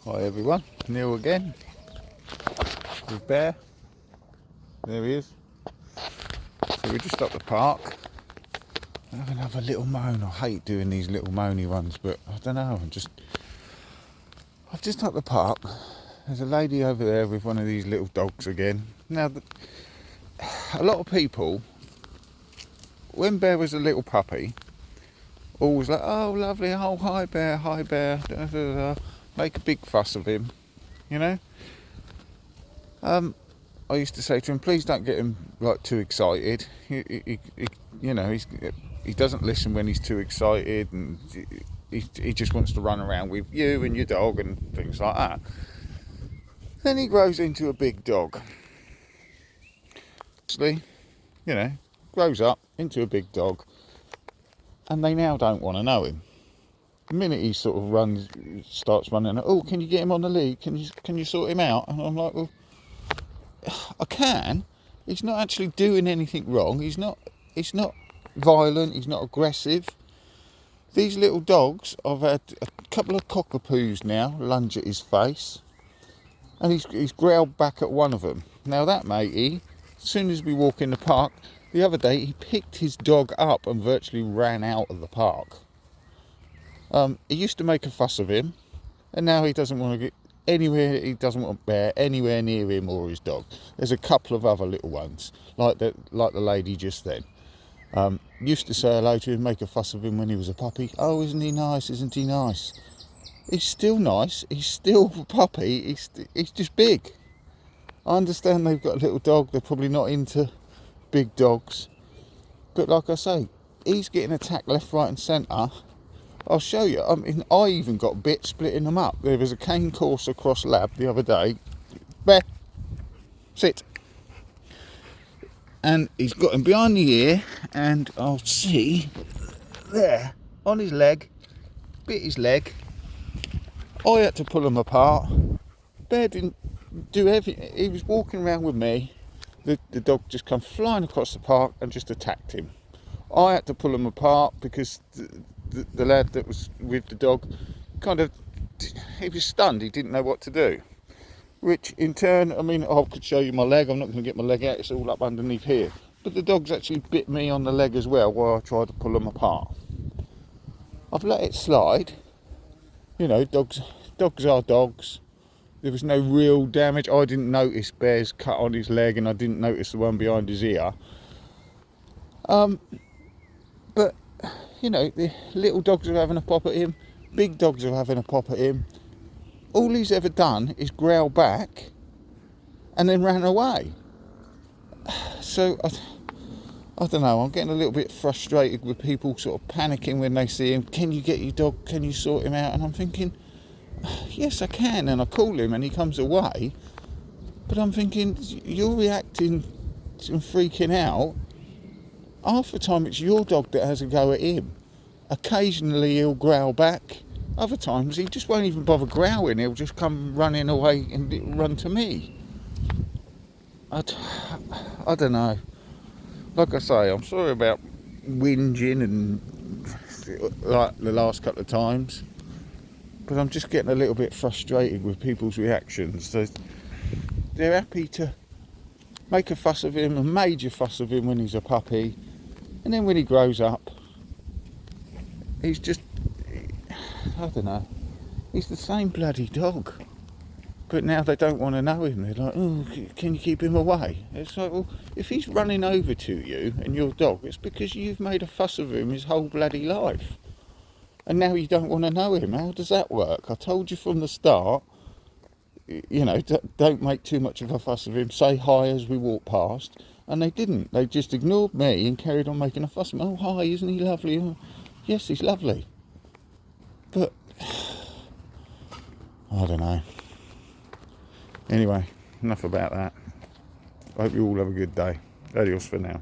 Hi everyone, Neil again with Bear. There he is. So we're just up the park. I have another little moan. I hate doing these little moany ones, but I don't know. I've just up the park. There's a lady over there with one of these little dogs again. Now, a lot of people, when Bear was a little puppy, always like, oh lovely, oh hi Bear, da, da, da. Make a big fuss of him, you know. I used to say to him, please don't get him like too excited. You know, he doesn't listen when he's too excited, and he just wants to run around with you and your dog and things like that. Then he grows into a big dog. Actually, you know, grows up into a big dog, and they now don't want to know him. The minute he sort of starts running, oh, can you get him on the lead? Can you sort him out? And I'm like, well, I can. He's not actually doing anything wrong. He's not violent. He's not aggressive. These little dogs, I've had a couple of cockapoos now lunge at his face, and he's growled back at one of them. Now that matey, as soon as we walk in the park, the other day he picked his dog up and virtually ran out of the park. He used to make a fuss of him, and now he doesn't want to get anywhere. He doesn't want Bear anywhere near him or his dog. There's a couple of other little ones, like the lady just then. Used to say hello to him, make a fuss of him when he was a puppy. Oh, isn't he nice? Isn't he nice? He's still nice. He's still a puppy. He's just big. I understand they've got a little dog. They're probably not into big dogs, but like I say, he's getting attacked left, right, and centre. I'll show you. I mean, I even got bit splitting them up. There was a cane course across Lab the other day. Bear, sit. And he's got him behind the ear, and I'll see there on his leg, bit his leg. I had to pull him apart. Bear didn't do everything. He was walking around with me. The dog just come flying across the park and just attacked him. I had to pull him apart because the lad that was with the dog he was stunned. He didn't know what to do. Which in turn, I mean, I could show you my leg. I'm not going to get my leg out. It's all up underneath here. But the dog's actually bit me on the leg as well while I tried to pull them apart. I've let it slide. You know, dogs are dogs. There was no real damage. I didn't notice Bear's cut on his leg, and I didn't notice the one behind his ear. But, you know, the little dogs are having a pop at him. Big dogs are having a pop at him. All he's ever done is growl back and then ran away. So, I don't know, I'm getting a little bit frustrated with people sort of panicking when they see him. Can you get your dog? Can you sort him out? And I'm thinking, yes, I can. And I call him and he comes away. But I'm thinking, you're reacting and freaking out. Half the time it's your dog that has a go at him. Occasionally he'll growl back. Other times he just won't even bother growling. He'll just come running away and run to me. I don't know. Like I say, I'm sorry about whinging and like the last couple of times, but I'm just getting a little bit frustrated with people's reactions. They're happy to make a fuss of him, a major fuss of him when he's a puppy, and then when he grows up, he's just, I don't know, he's the same bloody dog. But now they don't want to know him. They're like, oh, can you keep him away? It's like, well, if he's running over to you and your dog, it's because you've made a fuss of him his whole bloody life. And now you don't want to know him. How does that work? I told you from the start, you know, don't make too much of a fuss of him. Say hi as we walk past. And they didn't. They just ignored me and carried on making a fuss of him. Oh, hi, isn't he lovely? Oh, yes, he's lovely. But, I don't know. Anyway, enough about that. I hope you all have a good day. Adios for now.